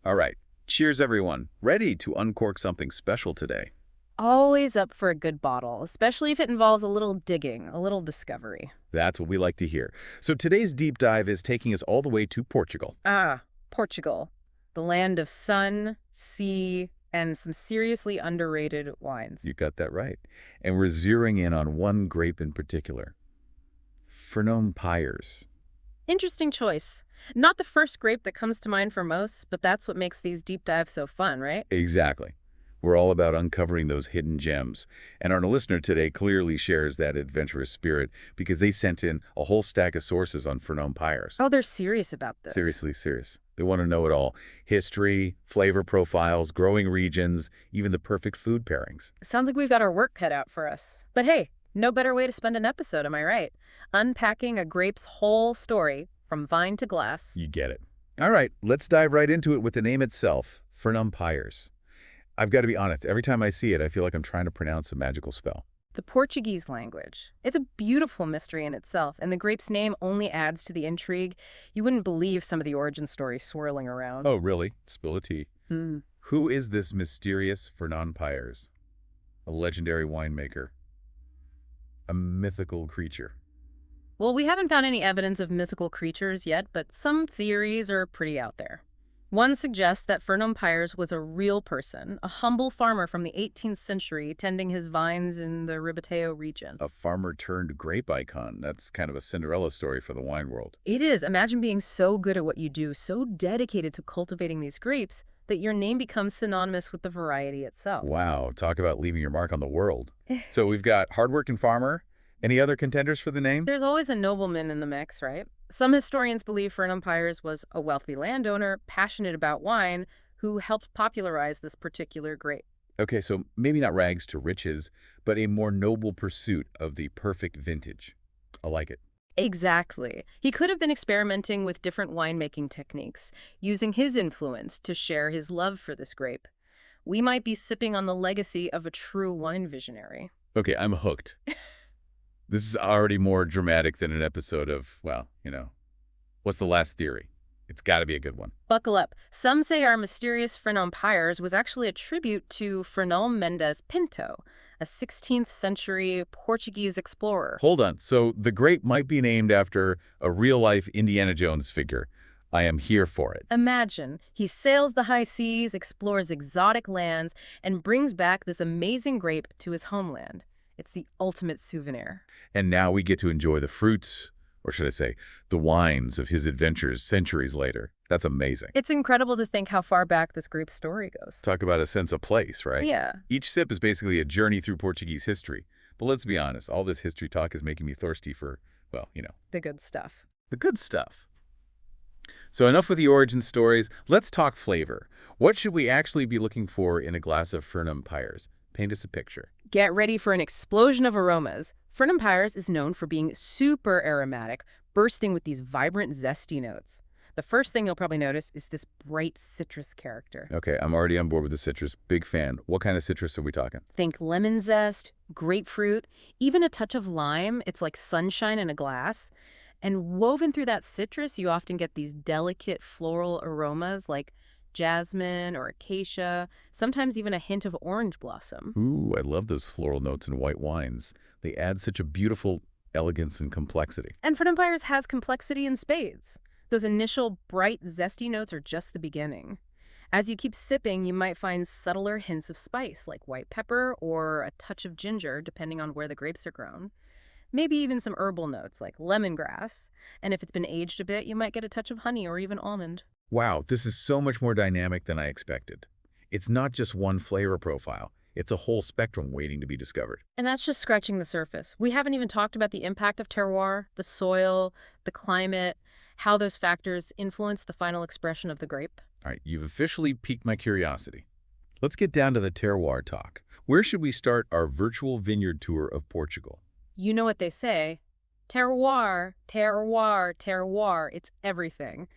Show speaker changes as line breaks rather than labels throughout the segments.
All right. Cheers, everyone. Ready to uncork something special today.
Always up for a good bottle, especially if it involves a little digging, a little discovery.
That's what we like to hear. So today's deep dive is taking us all the way to Portugal.
Ah, Portugal, the land of sun, sea, and some seriously underrated wines.
You got that right. And we're zeroing in on one grape in particular, Fernão Pires.
Interesting choice. Not the first grape that comes to mind for most, but that's what makes these deep dives so fun, right?
Exactly. We're all about uncovering those hidden gems. And our listener today clearly shares that adventurous spirit because they sent in a whole stack of sources on Fernão Pires.
Oh, they're serious about this.
Seriously serious. They want to know it all. History, flavor profiles, growing regions, even the perfect food pairings.
Sounds like we've got our work cut out for us. But hey, no better way to spend an episode, am I right? Unpacking a grape's whole story, from vine to glass.
You get it. All right, let's dive right into it with the name itself, Fernão Pires. I've got to be honest, every time I see it, I feel like I'm trying to pronounce a magical spell.
The Portuguese language. It's a beautiful mystery in itself, and the grape's name only adds to the intrigue. You wouldn't believe some of the origin stories swirling around.
Oh, really? Spill the tea.
Hmm.
Who is this mysterious Fernão Pires? A legendary winemaker. A mythical creature.
Well, we haven't found any evidence of mythical creatures yet, but some theories are pretty out there. One suggests that Fernão Pires was a real person, a humble farmer from the 18th century tending his vines in the Ribatejo region.
A farmer-turned-grape icon. That's kind of a Cinderella story for the wine world.
It is. Imagine being so good at what you do, so dedicated to cultivating these grapes, that your name becomes synonymous with the variety itself.
Wow, talk about leaving your mark on the world. So we've got hardworking farmer. Any other contenders for the name?
There's always a nobleman in the mix, right? Some historians believe Fernão Pires was a wealthy landowner, passionate about wine, who helped popularize this particular grape.
Okay, so maybe not rags to riches, but a more noble pursuit of the perfect vintage. I like it.
Exactly. He could have been experimenting with different winemaking techniques, using his influence to share his love for this grape. We might be sipping on the legacy of a true wine visionary.
Okay, I'm hooked. This is already more dramatic than an episode of, well, what's the last theory? It's got to be a good one.
Buckle up. Some say our mysterious Fernão Pires was actually a tribute to Fernão Mendes Pinto, a 16th century Portuguese explorer.
Hold on. So the grape might be named after a real-life Indiana Jones figure. I am here for it.
Imagine, he sails the high seas, explores exotic lands, and brings back this amazing grape to his homeland. It's the ultimate souvenir.
And now we get to enjoy the fruits, or should I say, the wines of his adventures centuries later. That's amazing.
It's incredible to think how far back this grape's story goes.
Talk about a sense of place, right?
Yeah.
Each sip is basically a journey through Portuguese history. But let's be honest, all this history talk is making me thirsty for, well,
The good stuff.
the good stuff. So enough with the origin stories. Let's talk flavor. What should we actually be looking for in a glass of Fernão Pires? Paint us a picture.
Get ready for an explosion of aromas. Fernão Pires is known for being super aromatic, bursting with these vibrant, zesty notes. The first thing you'll probably notice is this bright citrus character.
Okay, I'm already on board with the citrus. Big fan. What kind of citrus are we talking?
Think lemon zest, grapefruit, even a touch of lime. It's like sunshine in a glass. And woven through that citrus, you often get these delicate floral aromas like jasmine or acacia, sometimes even a hint of orange blossom.
Ooh, I love those floral notes in white wines. They add such a beautiful elegance and complexity.
And Fernão Pires has complexity in spades. Those initial bright, zesty notes are just the beginning. As you keep sipping, you might find subtler hints of spice, like white pepper or a touch of ginger, depending on where the grapes are grown. Maybe even some herbal notes, like lemongrass. And if it's been aged a bit, you might get a touch of honey or even almond.
Wow, this is so much more dynamic than I expected. It's not just one flavor profile. It's a whole spectrum waiting to be discovered.
And that's just scratching the surface. We haven't even talked about the impact of terroir, the soil, the climate, how those factors influence the final expression of the grape.
All right, you've officially piqued my curiosity. Let's get down to the terroir talk. Where should we start our virtual vineyard tour of Portugal?
You know what they say, terroir, terroir, terroir, it's everything.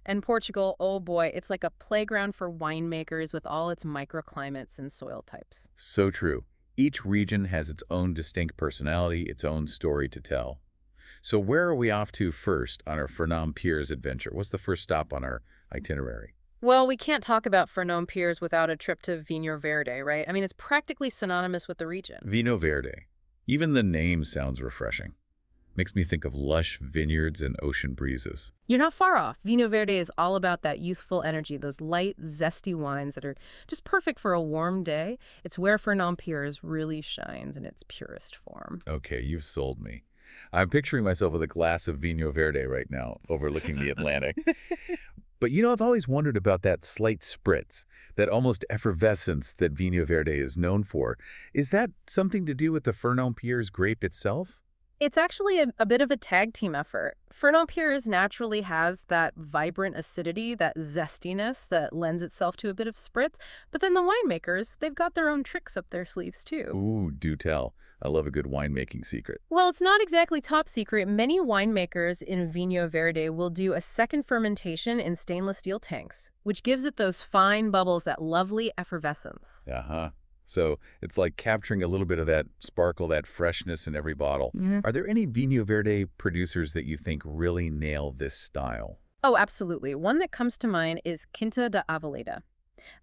And Portugal, oh boy, it's like a playground for winemakers with all its microclimates and soil types.
So true. Each region has its own distinct personality, its own story to tell. So where are we off to first on our Fernão Pires adventure? What's the first stop on our itinerary?
Well, we can't talk about Fernão Pires without a trip to Vinho Verde, right? I mean, it's practically synonymous with the region.
Vino Verde. Even the name sounds refreshing. Makes me think of lush vineyards and ocean breezes.
You're not far off. Vinho Verde is all about that youthful energy, those light, zesty wines that are just perfect for a warm day. It's where Fernão Pires really shines in its purest form.
Okay, you've sold me. I'm picturing myself with a glass of Vino Verde right now, overlooking the Atlantic. But I've always wondered about that slight spritz, that almost effervescence that Vino Verde is known for. Is that something to do with the Fernão Pires grape itself?
It's actually a bit of a tag team effort. Fernão Pires naturally has that vibrant acidity, that zestiness that lends itself to a bit of spritz, but then the winemakers, they've got their own tricks up their sleeves too.
Ooh, do tell. I love a good winemaking secret.
Well, it's not exactly top secret. Many winemakers in Vinho Verde will do a second fermentation in stainless steel tanks, which gives it those fine bubbles, that lovely effervescence.
Uh-huh. So it's like capturing a little bit of that sparkle, that freshness in every bottle. Are there any Vino Verde producers that you think really nail this style?
Oh, absolutely. One that comes to mind is Quinta da Aveleda.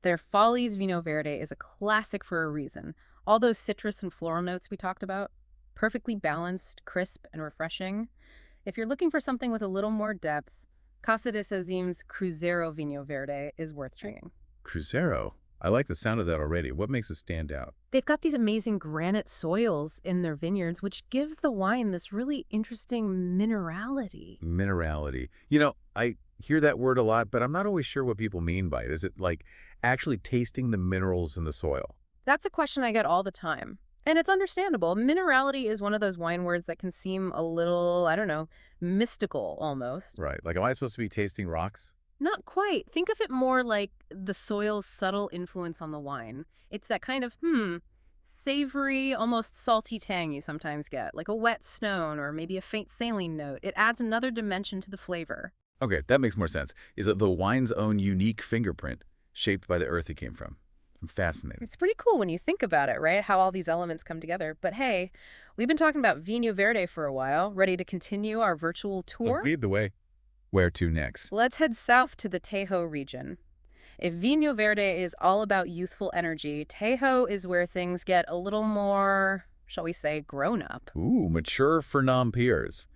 Their Follies Vinho Verde is a classic for a reason. All those citrus and floral notes we talked about, perfectly balanced, crisp, and refreshing. If you're looking for something with a little more depth, Casa de Sazim's Cruzeiro Vinho Verde is worth trying.
Cruzeiro. I like the sound of that already. What makes it stand out?
They've got these amazing granite soils in their vineyards, which give the wine this really interesting minerality.
Minerality. I hear that word a lot, but I'm not always sure what people mean by it. Is it like actually tasting the minerals in the soil?
That's a question I get all the time. And it's understandable. Minerality is one of those wine words that can seem a little, I don't know, mystical almost.
Right. Like, am I supposed to be tasting rocks?
Not quite. Think of it more like the soil's subtle influence on the wine. It's that kind of, savory, almost salty tang you sometimes get, like a wet stone or maybe a faint saline note. It adds another dimension to the flavor.
Okay, that makes more sense. Is it the wine's own unique fingerprint shaped by the earth it came from? I'm fascinated.
It's pretty cool when you think about it, right? How all these elements come together. But hey, we've been talking about Vinho Verde for a while. Ready to continue our virtual tour?
Lead the way. Where to next?
Let's head south to the Tejo region. If Vinho Verde is all about youthful energy, Tejo is where things get a little more, shall we say, grown up.
Ooh, mature Fernão Pires.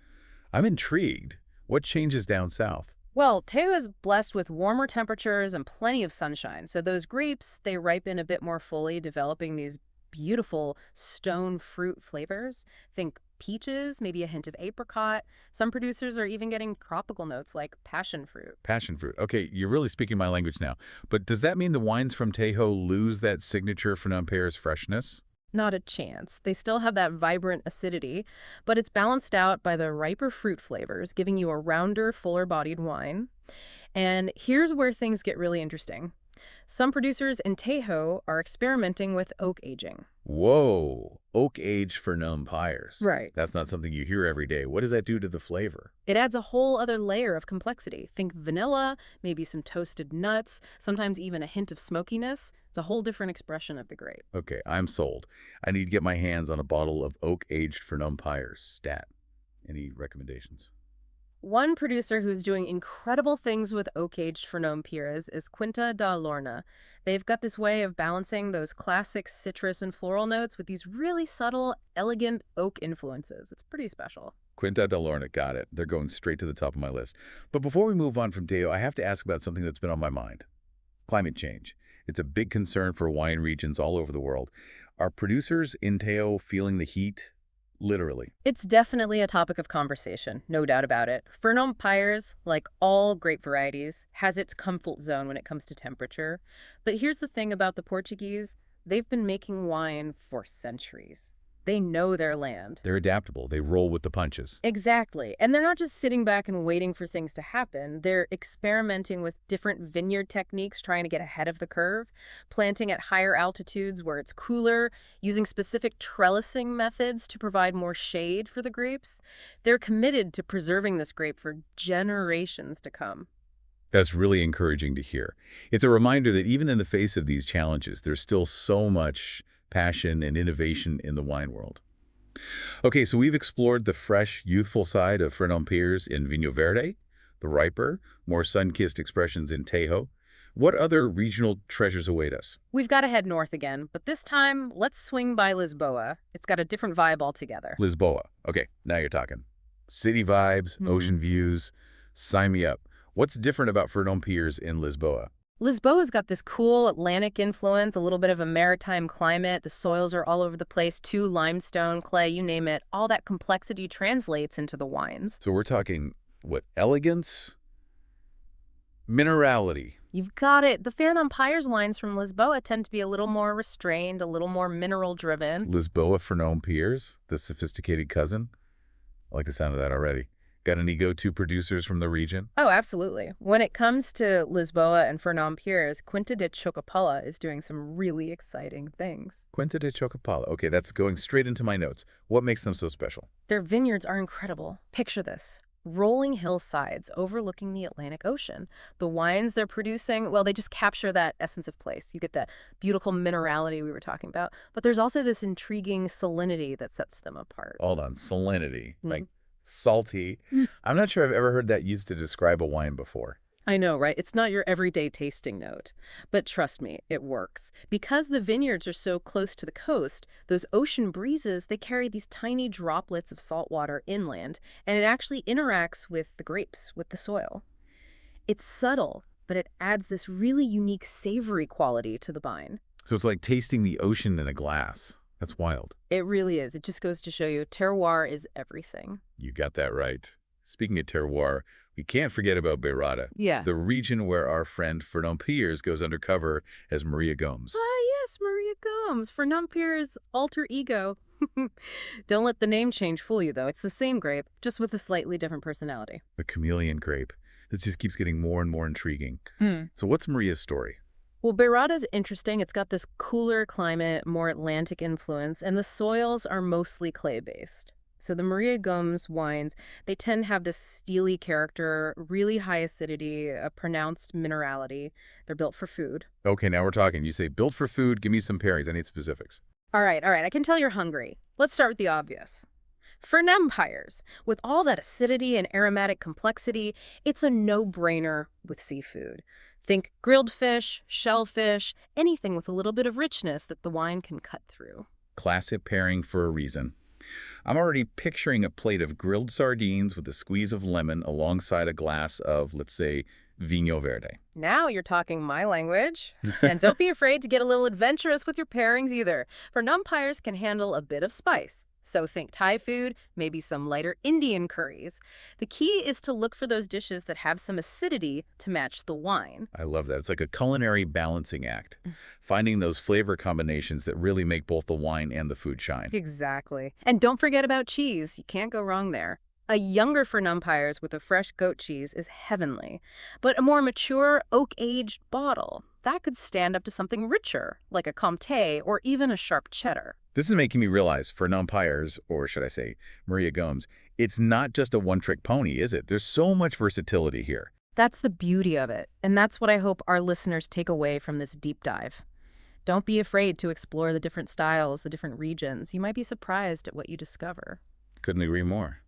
I'm intrigued. What changes down south?
Well, Tejo is blessed with warmer temperatures and plenty of sunshine, so those grapes, they ripen a bit more fully, developing these beautiful stone fruit flavors. Think peaches, maybe a hint of apricot. Some producers are even getting tropical notes like passion fruit.
Passion fruit. Okay, you're really speaking my language now. But does that mean the wines from Tejo lose that signature Fernão Pires freshness?
Not a chance. They still have that vibrant acidity, but it's balanced out by the riper fruit flavors, giving you a rounder, fuller-bodied wine. And here's where things get really interesting. Some producers in Tejo are experimenting with oak aging.
Whoa, oak-aged Fernão Pires.
Right.
That's not something you hear every day. What does that do to the flavor?
It adds a whole other layer of complexity. Think vanilla, maybe some toasted nuts, sometimes even a hint of smokiness. It's a whole different expression of the grape.
Okay, I'm sold. I need to get my hands on a bottle of oak-aged Fernão Pires. Stat. Any recommendations?
One producer who's doing incredible things with oak-aged Fernão Pires is Quinta da Lorna. They've got this way of balancing those classic citrus and floral notes with these really subtle, elegant oak influences. It's pretty special.
Quinta da Lorna, got it. They're going straight to the top of my list. But before we move on from Tejo, I have to ask about something that's been on my mind. Climate change. It's a big concern for wine regions all over the world. Are producers in Tejo feeling the heat? Literally.
It's definitely a topic of conversation, no doubt about it. Fernão Pires, like all grape varieties, has its comfort zone when it comes to temperature. But here's the thing about the Portuguese. They've been making wine for centuries. They know their land.
They're adaptable. They roll with the punches.
Exactly. And they're not just sitting back and waiting for things to happen. They're experimenting with different vineyard techniques, trying to get ahead of the curve, planting at higher altitudes where it's cooler, using specific trellising methods to provide more shade for the grapes. They're committed to preserving this grape for generations to come.
That's really encouraging to hear. It's a reminder that even in the face of these challenges, there's still so much passion and innovation in the wine world. Okay, so we've explored the fresh, youthful side of Fernão Pires in Vinho Verde, the riper, more sun-kissed expressions in Tejo. What other regional treasures await us?
We've got to head north again, but this time, let's swing by Lisboa. It's got a different vibe altogether.
Lisboa. Okay, now you're talking. City vibes, ocean views. Sign me up. What's different about Fernão Pires in Lisboa?
Lisboa's got this cool Atlantic influence, a little bit of a maritime climate. The soils are all over the place, too, limestone, clay, you name it. All that complexity translates into the wines.
So we're talking, what, elegance? Minerality.
You've got it. The Fernão Pires wines from Lisboa tend to be a little more restrained, a little more mineral-driven.
Lisboa Fernão Pires, the sophisticated cousin? I like the sound of that already. Got any go-to producers from the region?
Oh, absolutely. When it comes to Lisboa and Fernão Pires, Quinta de Chocopala is doing some really exciting things.
Quinta de Chocopala. Okay, that's going straight into my notes. What makes them so special?
Their vineyards are incredible. Picture this. Rolling hillsides overlooking the Atlantic Ocean. The wines they're producing, well, they just capture that essence of place. You get that beautiful minerality we were talking about, but there's also this intriguing salinity that sets them apart.
Hold on, salinity. Like salty. I'm not sure I've ever heard that used to describe a wine before.
I know, right? It's not your everyday tasting note. But trust me, it works. Because the vineyards are so close to the coast, those ocean breezes, they carry these tiny droplets of salt water inland, and it actually interacts with the grapes, with the soil. It's subtle, but it adds this really unique savory quality to the vine.
So it's like tasting the ocean in a glass. That's wild.
It really is. It just goes to show you terroir is everything.
You got that right. Speaking of terroir, we can't forget about Beirada,
Yeah.
the region where our friend Fernão Pires goes undercover as Maria Gomes.
Ah, yes, Maria Gomes, Fernão Pires' alter ego. Don't let the name change fool you, though. It's the same grape, just with a slightly different personality.
The chameleon grape. This just keeps getting more and more intriguing. So what's Maria's story?
Well, Beirada's interesting. It's got this cooler climate, more Atlantic influence, and the soils are mostly clay-based. So the Maria Gomes wines, they tend to have this steely character, really high acidity, a pronounced minerality. They're built for food.
Okay, now we're talking. You say built for food. Give me some pairings. I need specifics.
All right. I can tell you're hungry. Let's start with the obvious. Fernão Pires, with all that acidity and aromatic complexity, it's a no-brainer with seafood. Think grilled fish, shellfish, anything with a little bit of richness that the wine can cut through.
Classic pairing for a reason. I'm already picturing a plate of grilled sardines with a squeeze of lemon alongside a glass of, let's say, Vinho Verde.
Now you're talking my language. And don't be afraid to get a little adventurous with your pairings either. Fernão Pires can handle a bit of spice. So think Thai food, maybe some lighter Indian curries. The key is to look for those dishes that have some acidity to match the wine.
I love that. It's like a culinary balancing act. Finding those flavor combinations that really make both the wine and the food shine.
Exactly. And don't forget about cheese. You can't go wrong there. A younger Fernão Pires with a fresh goat cheese is heavenly. But a more mature, oak-aged bottle, that could stand up to something richer, like a Comté or even a sharp cheddar.
This is making me realize Fernão Pires, or should I say Maria Gomes, it's not just a one-trick pony, is it? There's so much versatility here.
That's the beauty of it, and that's what I hope our listeners take away from this deep dive. Don't be afraid to explore the different styles, the different regions. You might be surprised at what you discover.
Couldn't agree more.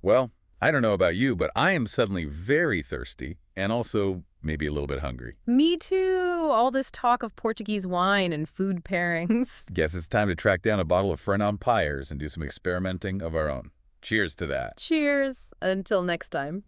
Well, I don't know about you, but I am suddenly very thirsty and also maybe a little bit hungry.
Me too. All this talk of Portuguese wine and food pairings.
Guess it's time to track down a bottle of Fernão Pires and do some experimenting of our own. Cheers to that.
Cheers. Until next time.